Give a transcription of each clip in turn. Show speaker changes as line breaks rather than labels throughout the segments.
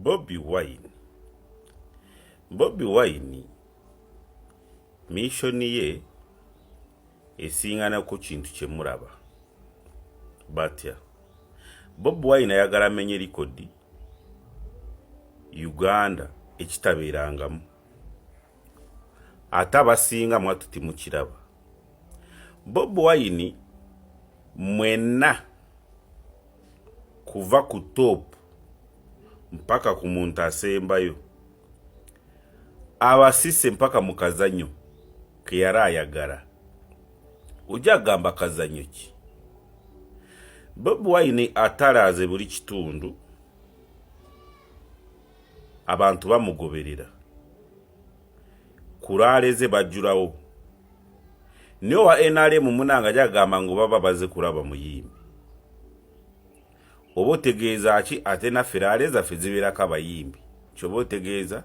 Bobi Wine mission ye esingana ku kintu kye muraba batya Bobi Wine ayagala menye likodi Uganda ekitabeerangamu atabasinga mwatuti mukiraba Bobi Wine mwena kuva ku top mpaka ku muntu asembayo abasise mpaka mu kazanyo ke yari ayagala ujja gamba kazanyo ki Bobi Wine ataraze buli kitundu abantu bamugoberera kuraleze bajurawo niyo wa NRM munanga jagamba ngo baba baze kuraba muyimbi obotegeeza ki ate na feraleza fezibira kabayimbi chobotegeeza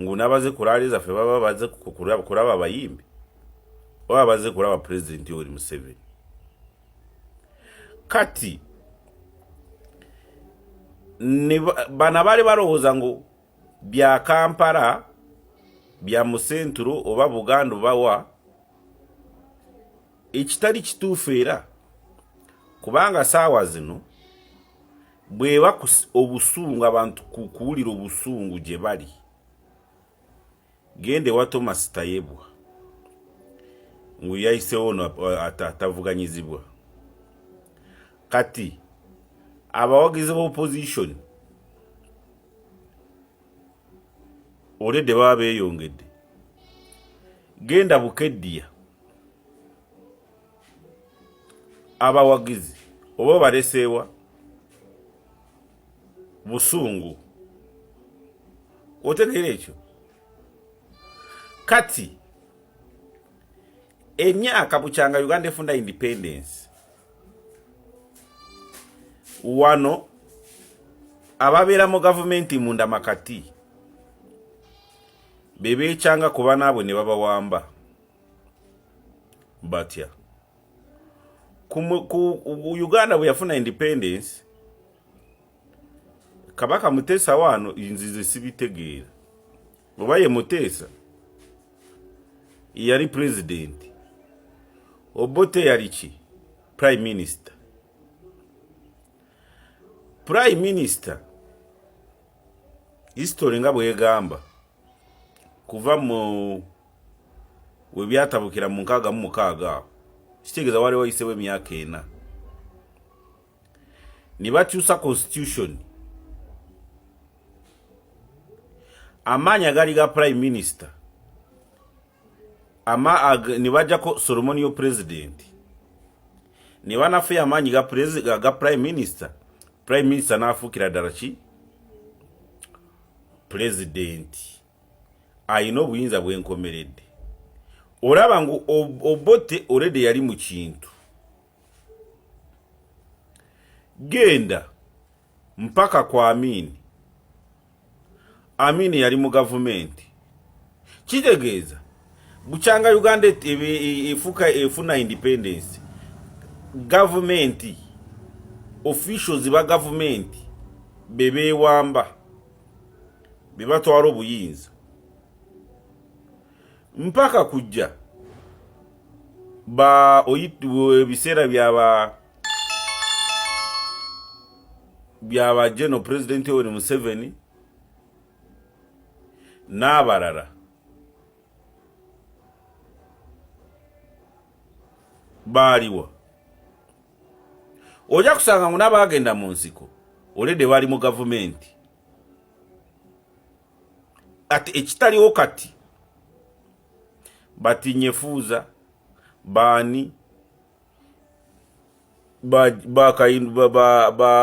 ngo nabaze kuraleza fe baba baze kuraba abayimbi oba baze kuraba president Yoweri Museveni kati bana bali baroza ngo bya Kampala bya Musenturo oba Buganda bawa ekitali kitufeera kubanga sawa zino bweba obusungu abantu kukulira obusungu je bali gende wa Thomas Tayebwa ngo yayise ono atavuganyizibwa kati abawagize opposition olede babe yongede genda bukeddia abawagizi obo balesewa busungu otegere ekyo kati emyaka buchanga Uganda efunda independence wano ababera mu government munda makati bebe changa kuba nabo ne baba wamba batya ku Uganda buyafuna independence Kabaka Mutesa wano inzize sibitegeera obaye Mutesa yari president Obote yari ki prime minister history ngabo yegamba kuva mu webyatabukira mu nkaga mu mukaga kitegeza wale wayisewe myaka ena nibakyusa constitution amanya gali ga prime minister nibaja ko Solomon yo president niwana fe amanyi ga president ga prime minister nafukira darachi president ayino buyinza bwenkomerede olaba ngo Obote already yali mu kintu genda mpaka kwa Amini yali mu government kitegeeza buchanga Uganda efuna independence government officials ba government bebe wamba bibatwaro buyinza mpaka kujja ba oyitu bisera byaba General President Yoweri Museveni n'abarara baliwa oja kusanga ngo nabagenda mu nsiko olede bali mu government ati ekitaliwo kati batinyefuza bani ba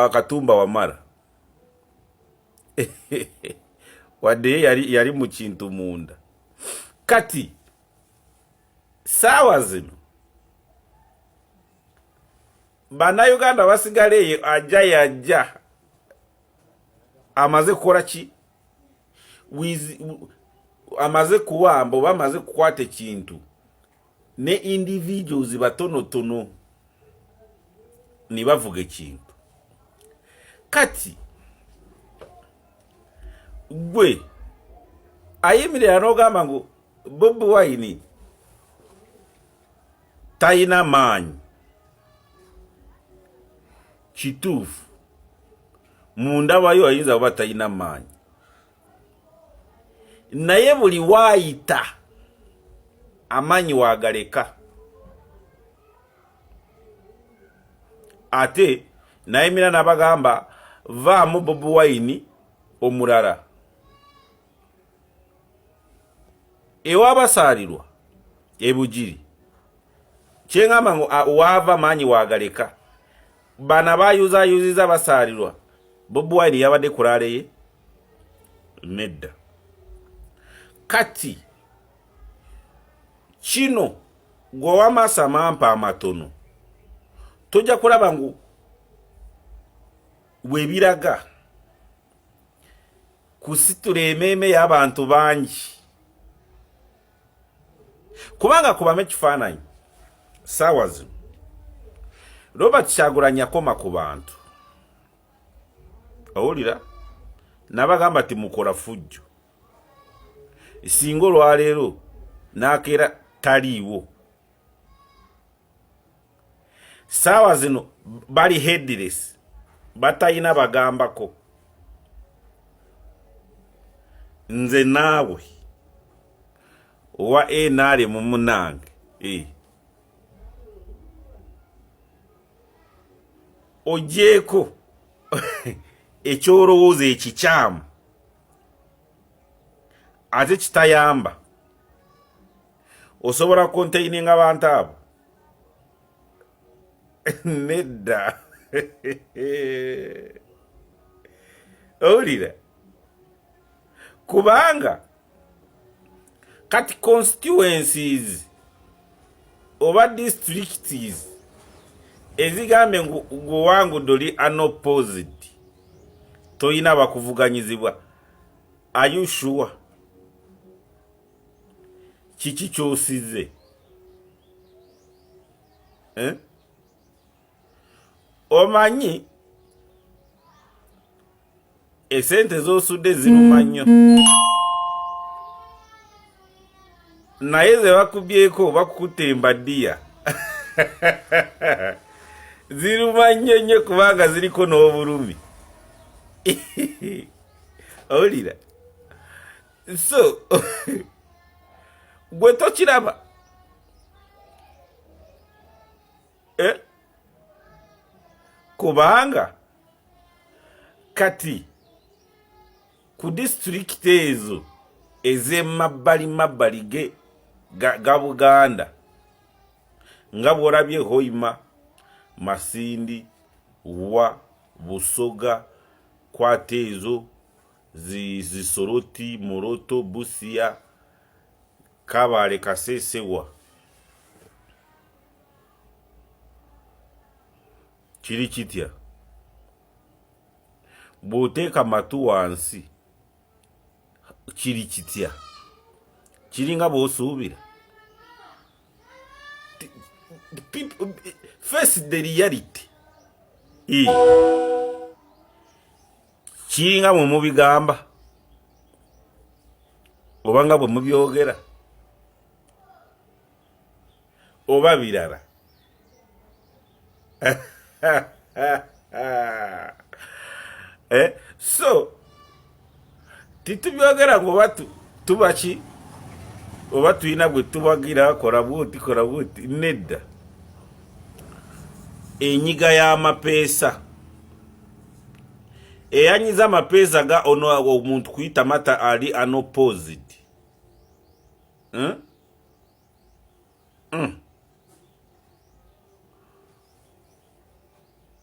Katumba Wamala wade yari mu kintu munda kati sawa zino bana Uganda basigale ajja amaze kukora ki amaze kuwamba bamaze kukwata ekintu ne individuals batono ni bavuga ekintu kati gwe ayimirira n'ogamba ngu Bobi Wine tayina maanyi kituufu munda wayo ayinza kuba tayina maanyi naye buli waayita amaanyi waagaleka ate nayimira n'abagamba vaamu Bobi Wine omulala ewabasaalirwa ebugiri kyeŋŋamba ngu waava maanyi waagaleka bana bayuzaayuziza basaalirwa Bobi Wine yabadde kulaale ye nedda kati kino gwe w'amaaso amampa amatono tojja kulaba ngu bwebiraga kusitula emmeeme y'abantu bangi kubanga kubamu ekifaananyi saawa zino Robert Kyagulanyi akoma ku bantu owulira nabagamba ti mukola fujjo singa olwaleero n'akeera taliiwo saawa zino bali headless batayina bagambako nze naawe owa NRM mu munange ogyeko ekyolowooza ekikyamu ate kitayamba osobola kontaininga abantu abo nedda owulira kubanga kati constituencies oba districts ezigambe ngu wangu doli unopposed toyina bakuvuganyizibwa are you sure kiki kyosize omanyi esente z'osudde ziruma nnyo naye ze bakubyeko bakukutte embaddiya ziruma nnyo nnyo kubanga ziriko n'obulumi owulira so gwe tokiraba kubanga kati ku district ezo ez'emabbali ga Buganda nga bw'olabye Hoima, Masindi, Wa, Busoga, kwata ezo zisoroti, Moroto, Busia, Kabale, Kasesewa kiri kitya bw'oteeka matu wansi kiri kitya kiri nga bw'osuubira face the reality kiri nga bwe mubigamba oba nga bwe mubyogera oba birala so titubyogera ngoba tubaki oba tuyina gwe tubagira kola bwoti nedda enyiga y'amapeesa eyanyiza amapeesa ga ono omuntu kuyita mata ali unopposed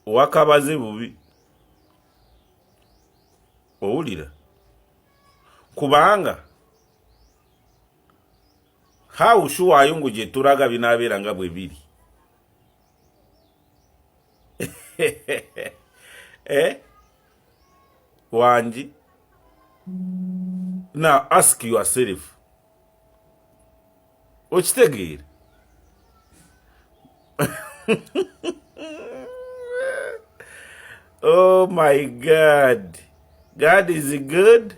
wakabaze bubi owulira kubanga hawushuwayo ngu gye tulaga binaabeera nga bwe biri wanji now ask yourself okitegeera oh my God, God is good.